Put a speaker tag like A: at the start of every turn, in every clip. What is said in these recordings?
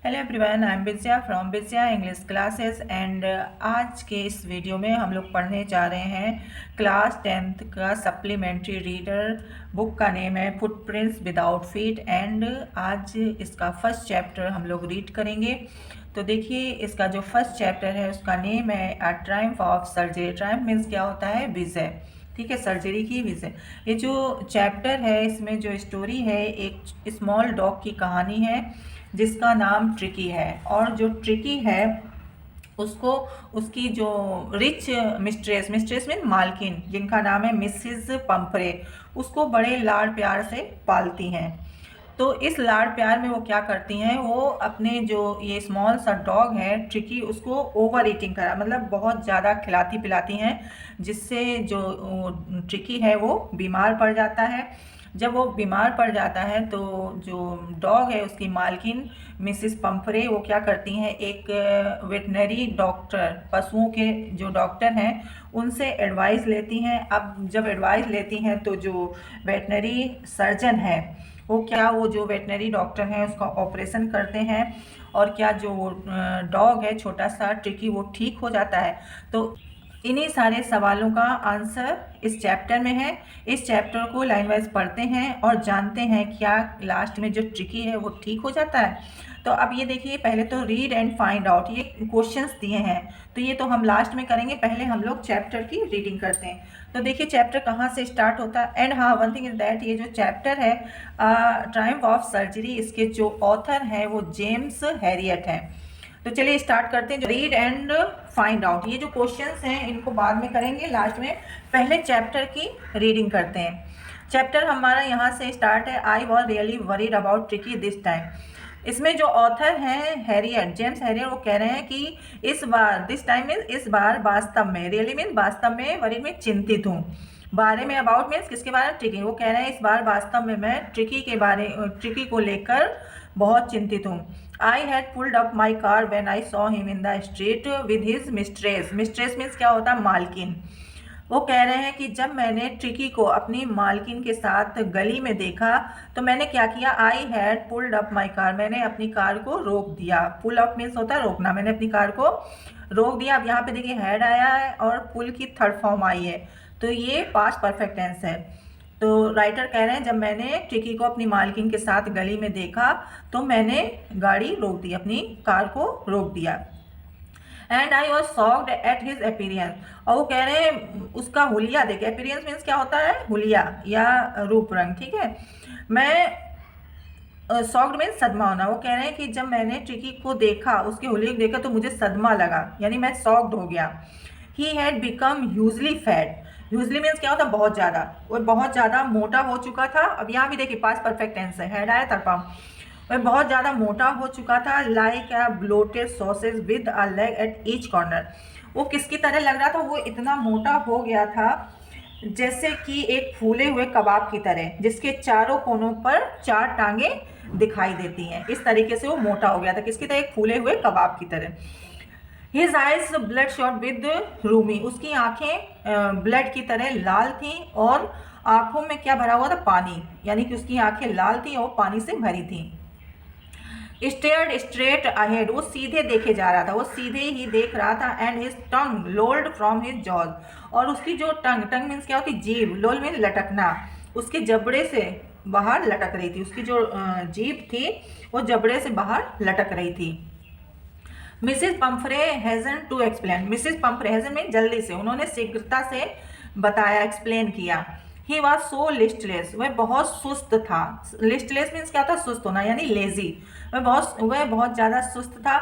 A: Hello everyone, I am Vijaya from Vijaya English classes and आज के इस वीडियो में हम लोग पढ़ने जा रहे हैं क्लास 10th का सप्लीमेंट्री रीडर। बुक का नेम है फुटप्रिंट्स विदाउट फीट एंड आज इसका फर्स्ट चैप्टर हम लोग रीड करेंगे। तो देखिए, इसका जो फर्स्ट चैप्टर है उसका नेम है a triumph of surgery. Triumph means क्या होता है? विजय। ठीक है, सर्जरी की विजय। ये जो चैप्टर है इसमें जो स्टोरी है एक स्मॉल डॉग की कहानी है जिसका नाम ट्रिकी है। और जो ट्रिकी है उसको उसकी जो रिच मिस्ट्रेस मिस्ट्रेस मीन मालकिन जिनका नाम है मिसिज पंपरे, उसको बड़े लाड़ प्यार से पालती हैं। तो इस लाड़ प्यार में वो क्या करती हैं, वो अपने जो ये स्मॉल सा डॉग है ट्रिकी उसको ओवर ईटिंग करा मतलब बहुत ज़्यादा खिलाती पिलाती हैं, जिससे जो ट्रिकी है वो बीमार पड़ जाता है। जब वो बीमार पड़ जाता है तो जो डॉग है उसकी मालकिन मिसिस पंफरे वो क्या करती हैं, एक वेटनरी डॉक्टर, पशुओं के जो डॉक्टर हैं उनसे एडवाइस लेती हैं। अब जब एडवाइस लेती हैं तो जो वेटनरी सर्जन है वो जो वेटनरी डॉक्टर हैं उसका ऑपरेशन करते हैं और क्या जो डॉग है छोटा सा ट्रिकी वो ठीक हो जाता है। तो इन्हीं सारे सवालों का आंसर इस चैप्टर में है। इस चैप्टर को लाइन वाइज पढ़ते हैं और जानते हैं क्या लास्ट में जो ट्रिकी है वो ठीक हो जाता है। तो अब ये देखिए, पहले तो रीड एंड फाइंड आउट ये क्वेश्चंस दिए हैं, तो ये तो हम लास्ट में करेंगे। पहले हम लोग चैप्टर की रीडिंग करते हैं। तो देखिए चैप्टर कहाँ से स्टार्ट होता है। एंड हाँ, वन थिंग इज दैट ये जो चैप्टर है ट्रायम्फ ऑफ सर्जरी, इसके जो ऑथर हैं वो जेम्स हैरियट हैं। तो चलिए स्टार्ट करते हैं। रीड एंड फाइंड आउट ये जो क्वेश्चंस हैं इनको बाद में करेंगे लास्ट में, पहले चैप्टर की रीडिंग करते हैं। चैप्टर हमारा यहाँ से स्टार्ट है। I was really worried about tricky this time. इसमें जो ऑथर हैं हैरियट, जेम्स हैरियट, वो कह रहे हैं कि इस बार, दिस टाइम मीन्स इस बार, वास्तव में, रियली मीन्स वास्तव में, वरीड में चिंतित हूँ। बारे में, अबाउट मीन्स किसके बारे में? ट्रिकी। वो कह रहे हैं इस बार वास्तव में मैं ट्रिकी को लेकर बहुत चिंतित हूँ। I had pulled up my car when I saw him in the street with his mistress. Mistress means क्या होता है? मालकिन। वो कह रहे हैं कि जब मैंने ट्रिकी को अपनी मालकिन के साथ गली में देखा तो मैंने क्या किया? I had pulled up my car, मैंने अपनी कार को रोक दिया। पुल अप मीन्स होता है रोकना, मैंने अपनी कार को रोक दिया। अब यहाँ पे देखिए हैड आया है और पुल की थर्ड फॉर्म आई है, तो ये पास्ट परफेक्ट टेंस है। तो राइटर कह रहे हैं जब मैंने ट्रिकी को अपनी मालकिन के साथ गली में देखा तो मैंने गाड़ी रोक दी, अपनी कार को रोक दिया। And I was shocked at his appearance. और वो कह रहे हैं उसका हुलिया देखे। अपीरियंस मीन्स क्या होता है? हुलिया या रूप रंग। ठीक है, मैं शॉक्ड मीन्स सदमा होना। वो कह रहे हैं कि जब मैंने ट्रिकी को देखा, उसके हुलिये को देखा तो मुझे सदमा लगा, यानी मैं शॉक्ड हो गया। He had become hugely fat. Hugely means क्या होता है? बहुत ज़्यादा। वो बहुत ज़्यादा मोटा हो चुका था। अब यहाँ भी देखिए पास्ट परफेक्ट टेंस है, हैड आया तरफा। वह बहुत ज़्यादा मोटा हो चुका था। Like a bloated sausage with a leg at each corner. वो किसकी तरह लग रहा था? वो इतना मोटा हो गया था जैसे कि एक फूले हुए कबाब की तरह, जिसके चारों कोनों पर चार टांगे दिखाई देती हैं। इस तरीके से वो मोटा हो गया था। किसकी तरह? एक फूले हुए कबाब की तरह। His eyes blood shot with Rumi. उसकी आंखें ब्लड की तरह लाल थी और आंखों में क्या भरा हुआ था? पानी, यानी कि उसकी आंखें लाल थी और पानी से भरी थी। स्टेयर्ड स्ट्रेट अहेड, वो सीधे देखे जा रहा था, वो सीधे ही देख रहा था। And his tongue lolled from his jaws, और उसकी जो टंग मीन्स क्या होती? जीभ। लोल मीन लटकना, उसके जबड़े से बाहर लटक रही थी। उसकी जो जीभ थी वो जबड़े से बाहर लटक रही थी। Mrs Pumphrey hastened to explain. Mrs Pumphrey hastened में जल्दी से, उन्होंने शीघ्रता से बताया, एक्सप्लेन किया। ही वॉज सो लिस्टलेस, वह बहुत सुस्त था। लिस्टलेस मीन्स क्या था? सुस्त होना, यानी लेजी। वह बहुत ज़्यादा सुस्त था।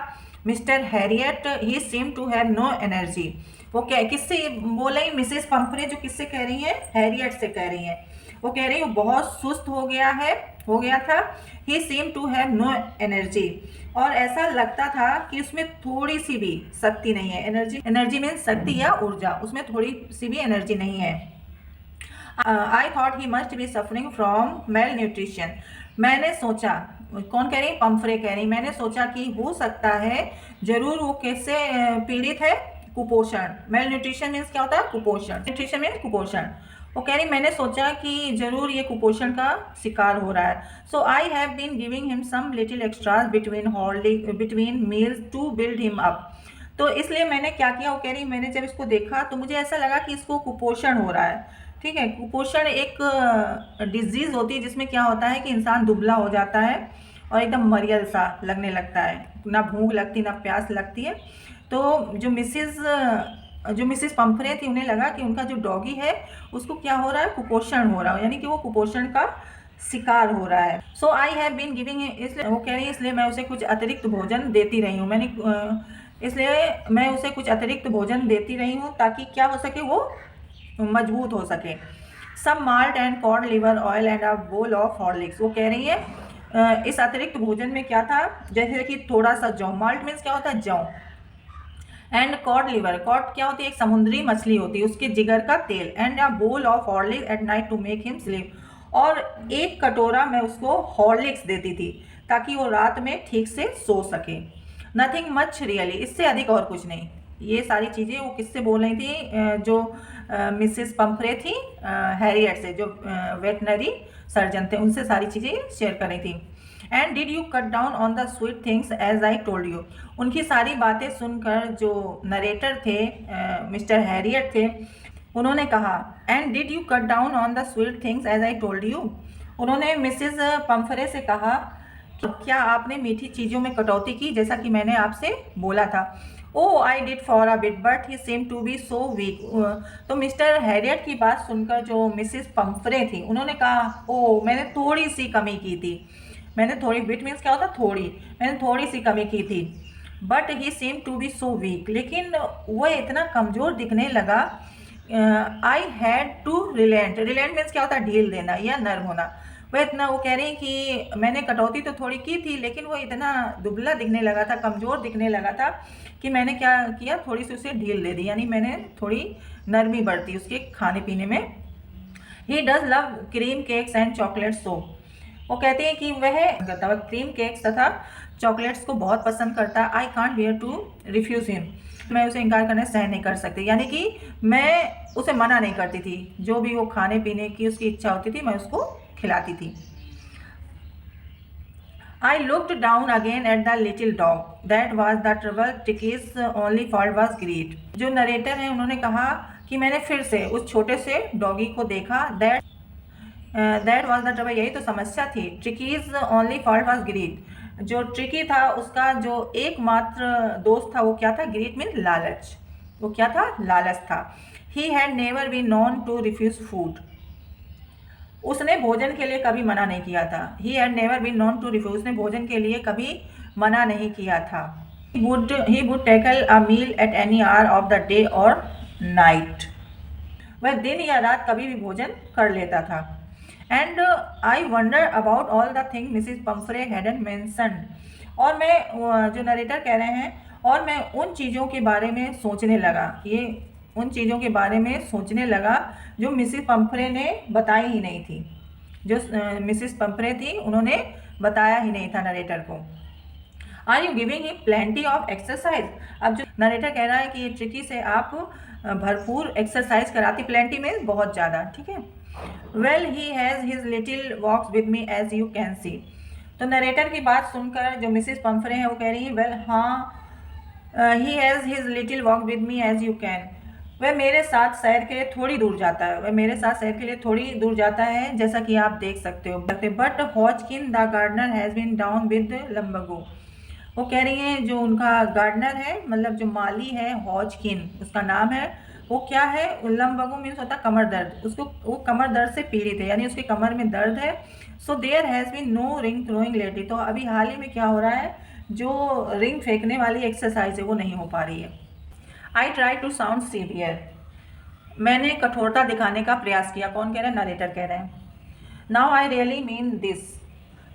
A: Mr Herriot he seem to have no energy. वो क्या, किससे बोल रही? मिसेज पंफरे जो किससे कह रही हैं? हैरियट से कह रही हैं। वो कह रही है वो बहुत सुस्त हो गया था। He seem to have no energy, और ऐसा लगता था कि उसमें थोड़ी सी भी शक्ति नहीं है। एनर्जी मीन्स शक्ति या ऊर्जा, उसमें थोड़ी सी भी एनर्जी नहीं है। I thought he must be suffering from mail nutrition. मैंने सोचा, कौन कह रही? पंफरे कह रही, मैंने सोचा कि हो सकता है जरूर वो कैसे पीड़ित है? कुपोषण। मेल न्यूट्रिशन मीन्स क्या होता है? कुपोषण। न्यूट्रिशन मीन्स कुपोषण। वो कह रही मैंने सोचा कि ज़रूर ये कुपोषण का शिकार हो रहा है। So I have been giving him some little extras between meals to build him up. तो इसलिए मैंने क्या किया, वो कह रही मैंने जब इसको देखा तो मुझे ऐसा लगा कि इसको कुपोषण हो रहा है। ठीक है, कुपोषण एक डिजीज़ होती है जिसमें क्या होता है कि इंसान दुबला हो जाता है और एकदम मरियल सा लगने लगता है, ना भूख लगती ना प्यास लगती है। तो जो मिसिस पंफरे थी उन्हें लगा कि उनका जो डॉगी है उसको क्या हो रहा है, कुपोषण हो रहा है, यानी कि वो कुपोषण का शिकार हो रहा है। So I have been giving, इसलिए वो कह रही है इसलिए मैं उसे कुछ अतिरिक्त भोजन देती रही हूँ। इसलिए मैं उसे कुछ अतिरिक्त भोजन देती रही हूँ ताकि क्या हो सके, वो मजबूत हो सके। सब malt and cod liver oil and a bowl of Horlicks. वो कह रही है इस अतिरिक्त भोजन में क्या था, जैसे कि थोड़ा सा जौ, माल्ट मीन्स क्या होता है, जौ, एंड कॉड लिवर, कॉड क्या होती है, एक समुद्री मछली होती है, उसके जिगर का तेल, and a bowl of Horlicks at night to make him sleep. और एक कटोरा मैं उसको हॉर्लिक्स देती थी ताकि वो रात में ठीक से सो सके। नथिंग मच रियली, इससे अधिक और कुछ नहीं। ये सारी चीज़ें वो किससे बोल रही थी, जो मिसेस पंफरे थी, हैरियट से, जो वेटनरी सर्जन थे, उनसे सारी चीज़ें शेयर कर रही थी। And did you cut down on the sweet things as I told you. उनकी सारी बातें सुनकर जो नरेटर थे, मिस्टर हैरियट थे, उन्होंने कहा and did you cut down on the sweet things as I told you. उन्होंने मिसेस पंफरे से कहा क्या आपने मीठी चीज़ों में कटौती की जैसा कि मैंने आपसे बोला था। Oh I did for a bit but he seem to be so weak. तो मिस्टर हैरियट की बात सुनकर जो मिसेस पंफरे थी उन्होंने कहा ओ मैंने थोड़ी सी कमी की थी, मैंने थोड़ी, बिट मीन्स क्या होता, थोड़ी, मैंने थोड़ी सी कमी की थी। But he seem to be so weak, लेकिन वह इतना कमज़ोर दिखने लगा। I had to relent, relent means क्या होता है, ढील देना या नर्म होना। वह इतना, वो कह रही कि मैंने कटौती तो थोड़ी की थी लेकिन वो इतना दुबला दिखने लगा था, कमज़ोर दिखने लगा था कि मैंने क्या किया, थोड़ी सी उसे ढील दे दी, यानी मैंने थोड़ी नरमी बढ़ती उसके खाने पीने में। He does love cream cakes and chocolate सो। वो कहते हैं कि वह क्रीम केक्स तथा चॉकलेट्स को बहुत पसंद करता है। I can't bear to refuse him, मैं उसे इनकार करने सहन नहीं कर सकती, यानी कि मैं उसे मना नहीं करती थी, जो भी वो खाने पीने की उसकी इच्छा होती थी मैं उसको खिलाती थी। I looked down again at the little dog that was the trouble Tricki's only fault was greed. जो नरेटर हैं उन्होंने कहा कि मैंने फिर से उस छोटे से डॉगी को देखा, दैट वॉज द ट्रबल, यही तो समस्या थी। Tricki's only fault was greed, जो ट्रिकी था उसका जो एकमात्र दोस्त था वो क्या था, ग्रीड मीन लालच, वो क्या था, लालच था। He had never been known to refuse food, उसने भोजन के लिए कभी मना नहीं किया था। He had never been known to refuse, उसने भोजन के लिए कभी मना नहीं किया था। He would tackle a meal at any hour of the day or night, वह दिन या रात कभी भी भोजन कर लेता था। And I wonder about all the thing Mrs Pumphrey hadn't mentioned, और मैं, जो नरेटर कह रहे हैं, और मैं उन चीज़ों के बारे में सोचने लगा, ये उन चीज़ों के बारे में सोचने लगा जो मिसिस पंफरे ने बताई ही नहीं थी, जो मिसिस पंफरे थी उन्होंने बताया ही नहीं था नरेटर को। Are you giving him plenty of exercise, अब जो नरेटर कह रहा है कि ये ट्रिकी से आप भरपूर एक्सरसाइज कराती, प्लेंटी में बहुत ज़्यादा, ठीक है। Well he has his little walks with me as you can see. तो नरेटर की बात सुनकर जो मिसिस पंफरे हैं वो कह रही है वेल हाँ, he has his little walk with me as you can, वह मेरे साथ सैर के लिए थोड़ी दूर जाता है, वह मेरे साथ सैर के लिए थोड़ी दूर जाता है जैसा कि आप देख सकते हो। But Hodgkin the gardener has been down with lumbago, वो कह रही हैं जो उनका गार्डनर है, मतलब जो माली है, हॉजकिन उसका नाम है, वो क्या है, लम्बगो मीन्स होता है कमर दर्द, उसको वो कमर दर्द से पीड़ित है, यानी उसके कमर में दर्द है। So there has been no ring throwing lately, तो अभी हाल ही में क्या हो रहा है, जो रिंग फेंकने वाली एक्सरसाइज है वो नहीं हो पा रही है। I try to sound severe, मैंने कठोरता दिखाने का प्रयास किया, कौन कह रहे हैं, नरेटर कह रहे हैं। Now I really mean this,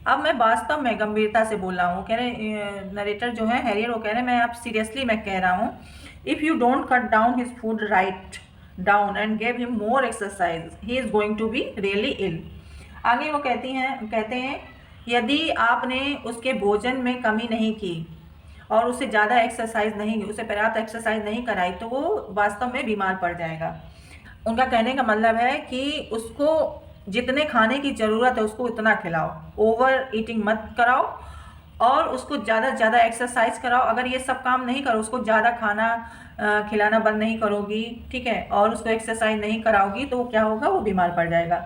A: अब मैं वास्तव में गंभीरता से बोल रहा हूँ, कह रहे नरेटर जो है हैरियर, वो कह रहे हैं मैं अब सीरियसली मैं कह रहा हूँ। If you don't cut down his food right down and give him more exercise he is going to be really ill. आगे वो कहते हैं यदि आपने उसके भोजन में कमी नहीं की और उसे ज़्यादा एक्सरसाइज नहीं, उसे पर्याप्त एक्सरसाइज नहीं कराई तो वो वास्तव में बीमार पड़ जाएगा। उनका कहने का मतलब है कि उसको जितने खाने की ज़रूरत है उसको उतना खिलाओ, ओवर ईटिंग मत कराओ, और उसको ज़्यादा से ज़्यादा एक्सरसाइज कराओ। अगर ये सब काम नहीं करो, उसको ज़्यादा खाना खिलाना बंद नहीं करोगी, ठीक है, और उसको एक्सरसाइज नहीं कराओगी, तो क्या होगा, वो बीमार पड़ जाएगा।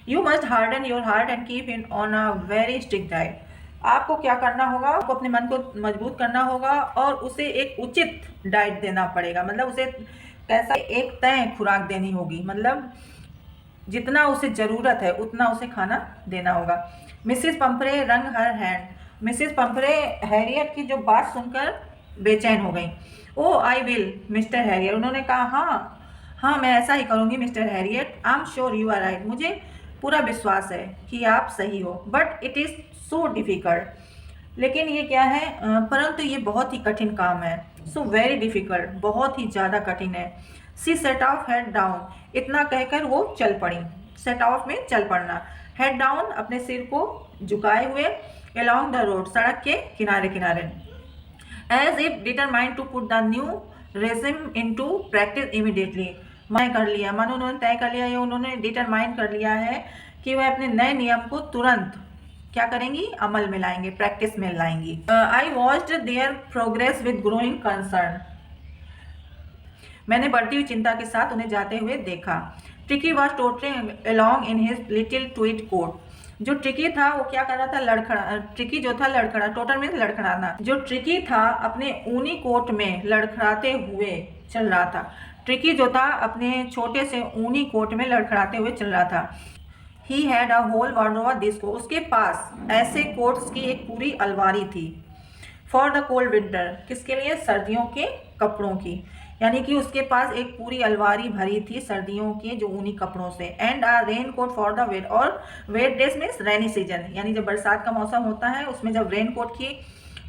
A: You must harden your heart and keep in on a very strict diet. आपको क्या करना होगा, आपको अपने मन को मजबूत करना होगा और उसे एक उचित डाइट देना पड़ेगा। मतलब उसे कैसा, एक तय खुराक देनी होगी, मतलब जितना उसे ज़रूरत है उतना उसे खाना देना होगा। Mrs Pumphrey wrung her hand. Mrs Pumphrey Herriot की जो बात सुनकर बेचैन हो गई। Oh I will Mr Herriot, उन्होंने कहा हाँ हाँ मैं ऐसा ही करूँगी Mr Herriot. I am sure you are right, मुझे पूरा विश्वास है कि आप सही हो। But it is so difficult, लेकिन ये क्या है, परंतु ये बहुत ही कठिन काम है। सो वेरी डिफ़िकल्ट, बहुत ही ज़्यादा कठिन है। सी सेट ऑफ हेड डाउन, इतना कहकर वो चल पड़ी। सेट ऑफ में चल पड़ना, हेड डाउन अपने सिर को झुकाए हुए, along द रोड सड़क के किनारे किनारे, as if determined to put the new regime into practice immediately. मैं कर लिया, मानो उन्होंने तय कर लिया, या उन्होंने डिटरमाइन कर लिया है कि वह अपने नए नियम को तुरंत क्या करेंगी, अमल में लाएंगे, प्रैक्टिस में लाएंगी। I watched their progress with growing concern, मैंने बढ़ती हुई चिंता के साथ उन्हें जाते हुए देखा। Tricki was tottering along in his little tweed coat, जो ट्रिकी था वो क्या कर रहा था, लड़खड़ा, ट्रिकी जो था लड़खड़ा, टोटर मीन्स लड़खड़ाना, जो ट्रिकी था अपने ऊनी कोट में लड़खड़ाते हुए चल रहा था। ट्रिकी जो था अपने छोटे से ऊनी कोट में लड़खड़ाते हुए चल रहा था। He had a whole wardrobe of this coat, उसके पास ऐसे कोट्स की एक पूरी अलमारी थी। फॉर द कोल्ड विंटर, किसके लिए, सर्दियों के कपड़ों की, यानी कि उसके पास एक पूरी अलमारी भरी थी सर्दियों के जो ऊनी कपड़ों से। And a raincoat for the wet, और wet days means rainy season, यानी जब बरसात का मौसम होता है उसमें जब रेन कोट की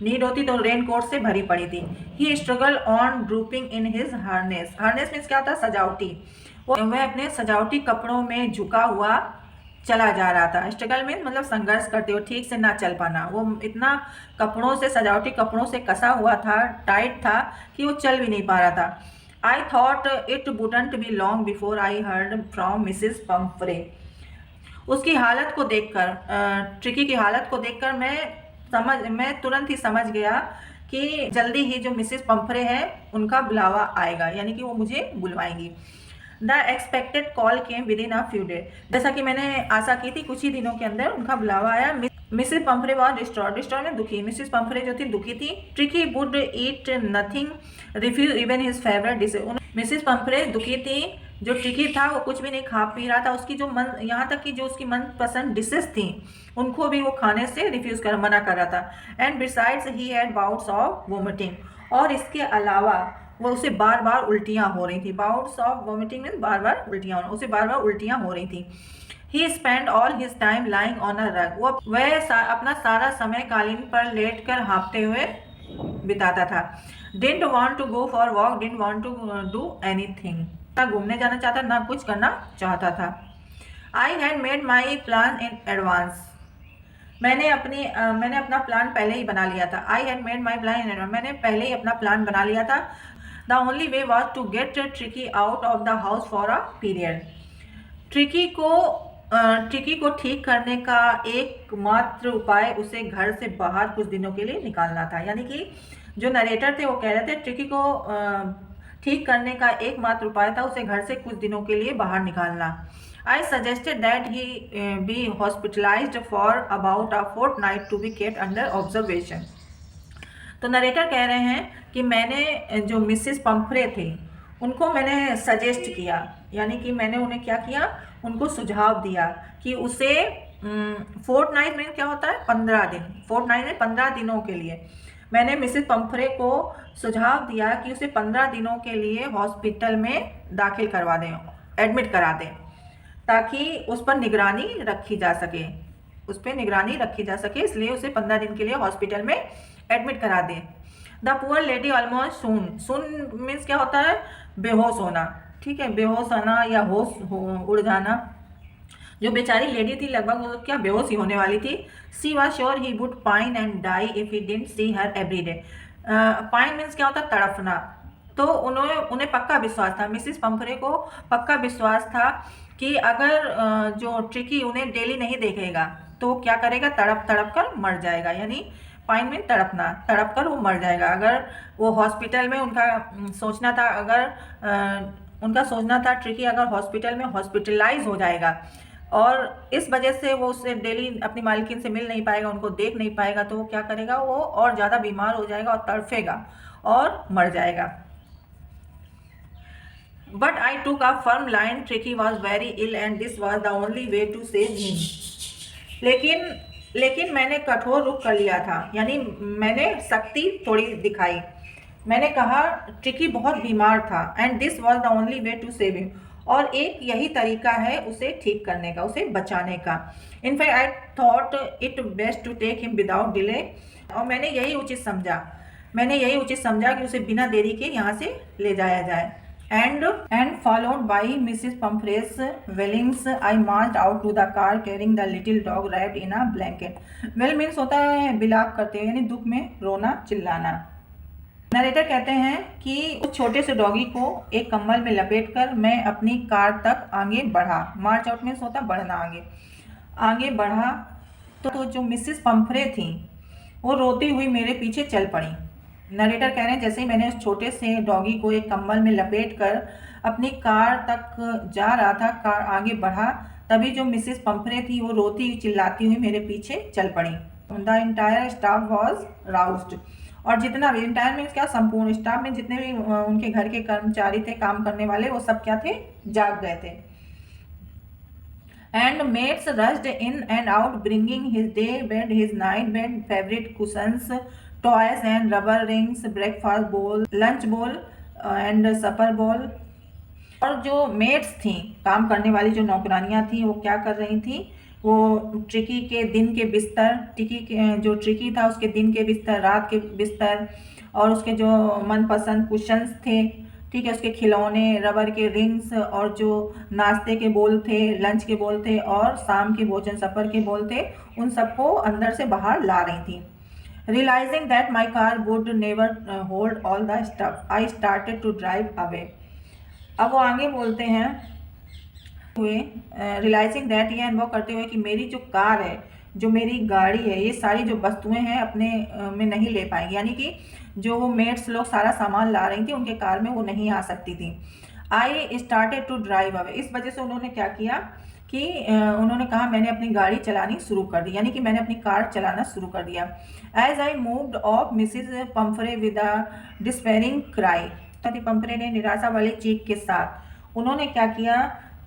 A: नीड होती तो रेन कोट से भरी पड़ी थी। He struggle on drooping in his harness, harness means क्या होता है, सजावटी, वह अपने सजावटी कपड़ों में झुका हुआ चला जा रहा था। स्ट्रगल में मतलब संघर्ष करते हुए, ठीक से ना चल पाना, वो इतना कपड़ों से, सजावटी कपड़ों से कसा हुआ था, टाइट था कि वो चल भी नहीं पा रहा था। I thought it wouldn't be long before I heard from Mrs Pumphrey, उसकी हालत को देखकर, ट्रिकी की हालत को देखकर मैं तुरंत ही समझ गया कि जल्दी ही जो मिसिस पंपरे है उनका बुलावा आएगा, यानी कि वो मुझे बुलवाएंगी। The expected call came within a few day, जैसा कि मैंने आशा की थी, कुछ ही दिनों के अंदर उनका बुलावा आया। Mrs Pumphrey was destroyed, destroyed में दुखी, मिसिस पंपरे जो थी दुखी थी। Tricki would eat nothing, refuse even his favourite dish, Mrs Pumphrey दुखी थी, जो ट्रिकी था वो कुछ भी नहीं खा पी रहा था, उसकी जो मन, यहाँ तक कि जो उसकी मनपसंद डिशेस थी उनको भी वो खाने से रिफ्यूज कर, मना कर रहा था। And besides he had bouts of vomiting, और इसके अलावा वो उसे बार बार उल्टियाँ हो रही थी। बाउट्स ऑफ वोमिटिंग में बार बार उल्टियाँ होना, उसे बार बार उल्टियाँ हो रही थी। He spend all his time lying on a rug, वह अपना सारा समय कालीन पर लेट कर हाँपते हुए बिताता था। Didn't want to go for walk, didn't want to do anything, ना घूमने जाना चाहता, ना कुछ करना चाहता था। I had made my plan in advance, मैंने अपना प्लान पहले ही बना लिया था। I had made my plan in advance, मैंने पहले ही अपना प्लान बना लिया था। The only way was to get Tricki out of the house for a period, Tricki को ठीक करने का एकमात्र उपाय उसे घर से बाहर कुछ दिनों के लिए निकालना था। यानी कि जो नरेटर थे वो कह रहे थे ट्रिकी को ठीक करने का एकमात्र उपाय था उसे घर से कुछ दिनों के लिए बाहर निकालना। I suggested that he be hospitalised for about a fortnight to be kept under observation. तो नरेटर कह रहे हैं कि मैंने जो मिसिस पंपरे थे उनको मैंने सजेस्ट किया, यानी कि मैंने उन्हें क्या किया, उनको सुझाव दिया कि उसे फोर्टनाइट में क्या होता है, 15 दिन, फोर्टनाइट में 15 दिनों के लिए मैंने मिसिस पंपरे को सुझाव दिया कि उसे 15 दिनों के लिए हॉस्पिटल में दाखिल करवा दें, एडमिट करा दें, ताकि उस पर निगरानी रखी जा सके, उस पर निगरानी रखी जा सके, इसलिए उसे 15 दिन के लिए हॉस्पिटल में एडमिट करा दें। The poor lady almost soon means क्या होता है, बेहोश होना, ठीक है, बेहोश होना या होश उड़ जाना। जो बेचारी लेडी थी लगभग वो क्या बेहोश ही होने वाली थी। She was sure he would pine and die if he didn't see her every day. Pine means क्या होता है, तड़फना, तो उन्हें पक्का विश्वास था, मिसिस पंफरे को पक्का विश्वास था कि अगर जो ट्रिकी उन्हें डेली नहीं देखेगा तो क्या करेगा, तड़प तड़प कर मर जाएगा। यानी पाइन में तड़पना, तड़प कर वो मर जाएगा। अगर वो हॉस्पिटल में उनका सोचना था, उनका सोचना था ट्रिकी अगर हॉस्पिटल में हॉस्पिटलाइज हो जाएगा और इस वजह से वो उससे डेली अपनी मालकिन से मिल नहीं पाएगा, उनको देख नहीं पाएगा, तो वो क्या करेगा, वो और ज़्यादा बीमार हो जाएगा और तड़फेगा और मर जाएगा। But I took a firm line. Tricky was very ill and this was the only way to save him. लेकिन मैंने कठोर रुख कर लिया था, यानी मैंने सख्ती थोड़ी दिखाई। मैंने कहा ट्रिकी बहुत बीमार था and this was the only way to save him, और एक यही तरीका है उसे ठीक करने का, उसे बचाने का। In fact I thought it best to take him without delay, और मैंने यही उचित समझा कि उसे बिना देरी के यहाँ से ले जाया जाए। And followed by Mrs. Pumphrey's wailings, I marched out to the car carrying the little dog wrapped in a blanket. Well means होता है बिलाप करते हुए, यानी दुख में रोना चिल्लाना। नरेटर कहते हैं कि उस छोटे से डॉगी को एक कंबल में लपेटकर मैं अपनी कार तक आगे बढ़ा। मार्च आउट मीन्स होता बढ़ना, आगे बढ़ा तो जो मिसेस पंफरे थी वो रोती हुई मेरे पीछे चल पड़ी। नरेटर कह रहे हैं जैसे ही मैंने उस छोटे से डॉगी को एक कंबल में लपेट कर अपनी कार तक जा रहा था, कार आगे बढ़ा, तभी जो मिसेस पंफरे थी वो रोती हुई चिल्लाती हुई मेरे पीछे चल पड़ी। द इंटायर स्टाफ वॉज राउज्ड, और जितना भी इंटायर में क्या, संपूर्ण स्टाफ में जितने भी उनके घर के कर्मचारी थे, काम करने वाले, वो सब क्या थे, जाग गए थे। And mates rushed in and out, bringing his day bed, his night bed, favorite cushions, toys and rubber rings, breakfast bowl, lunch bowl and supper bowl। और जो मेट्स थी, काम करने वाली जो नौकरानियां थी, वो क्या कर रही थी, वो ट्रिकी के दिन के बिस्तर, जो ट्रिकी था उसके दिन के बिस्तर, रात के बिस्तर, और उसके जो मनपसंद कुशन्स थे, ठीक है, उसके खिलौने, रबर के रिंग्स, और जो नाश्ते के बोल थे, लंच के बोल थे, और शाम के भोजन सफ़र के बोल थे, उन सबको अंदर से बाहर ला रही थी। Realizing that my car would never hold all the stuff, I started to drive away। अब वो आगे बोलते हैं हुए, रियलाइजिंग दैट, ये अनुभव करते हुए कि मेरी जो कार है, जो मेरी गाड़ी है, ये सारी जो वस्तुएं हैं अपने में नहीं ले पाएंगी, यानी कि जो वो मेट्स लोग सारा सामान ला रही थी उनके कार में वो नहीं आ सकती थी। I started to drive away, इस वजह से उन्होंने क्या किया कि उन्होंने कहा मैंने अपनी गाड़ी चलानी शुरू कर दी, यानी कि मैंने अपनी कार चलाना शुरू कर दिया। As I moved off Mrs Pumphrey with a despairing cry, Pumphrey ने निराशा वाली चीख के साथ उन्होंने क्या किया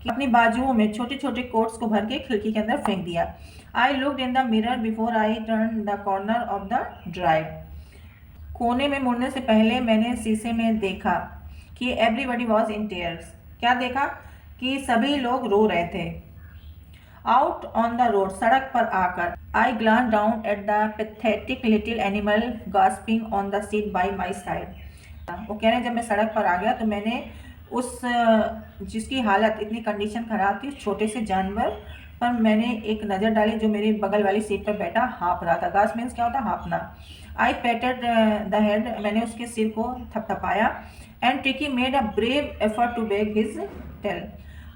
A: कि अपनी बाजुओं में छोटे छोटे कोट्स को भर के खिड़की के अंदर फेंक दिया। I looked in the mirror before I turn the corner of the drive, कोने में मुड़ने से पहले मैंने शीशे में देखा कि एवरीबडी वॉज इन टेयर्स, क्या देखा कि सभी लोग रो रहे थे। आउट ऑन द रोड, सड़क पर आकर, I glance down at the pathetic little animal gasping on the seat by my side. वो कह रहे हैं जब मैं सड़क पर आ गया तो मैंने उस जिसकी हालत इतनी कंडीशन खराब थी, उस छोटे से जानवर पर मैंने एक नज़र डाली जो मेरी बगल वाली सीट पर बैठा हाँप रहा था। गास मीन्स क्या होता है, हाँपना। आई पेटेड द हेड, मैंने उसके सिर को थपथपाया। And Tricki made a brave effort to wag his tail,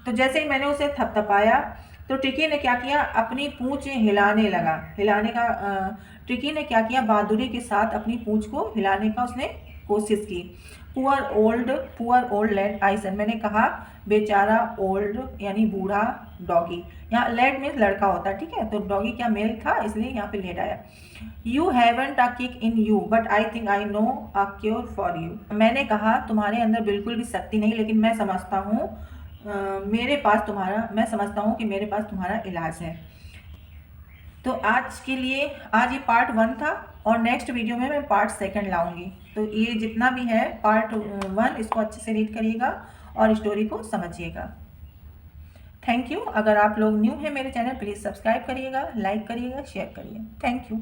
A: तो जैसे ही मैंने उसे थपथपाया तो ट्रिकी ने क्या किया, अपनी पूंछ हिलाने लगा। ट्रिकी ने क्या किया, बहादुरी के साथ अपनी पूंछ को हिलाने का उसने कोशिश की। Poor old lad, I said, मैंने कहा बेचारा ओल्ड यानी बूढ़ा डॉगी, यहाँ लेड मीन्स लड़का होता है, ठीक है, तो डॉगी क्या मेल था इसलिए यहाँ पे लेड आया। You haven't a kick in you but I think I know a cure for you, मैंने कहा तुम्हारे अंदर बिल्कुल भी शक्ति नहीं, लेकिन मैं समझता हूँ मैं समझता हूँ कि मेरे पास तुम्हारा इलाज है। तो आज ये पार्ट 1 था, और नेक्स्ट वीडियो में मैं पार्ट 2 लाऊंगी। तो ये जितना भी है पार्ट 1, इसको अच्छे से रीड करिएगा और स्टोरी को समझिएगा। Thank you. अगर आप लोग न्यू हैं मेरे चैनल, प्लीज़ सब्सक्राइब करिएगा, लाइक करिएगा, शेयर करिए। Thank you.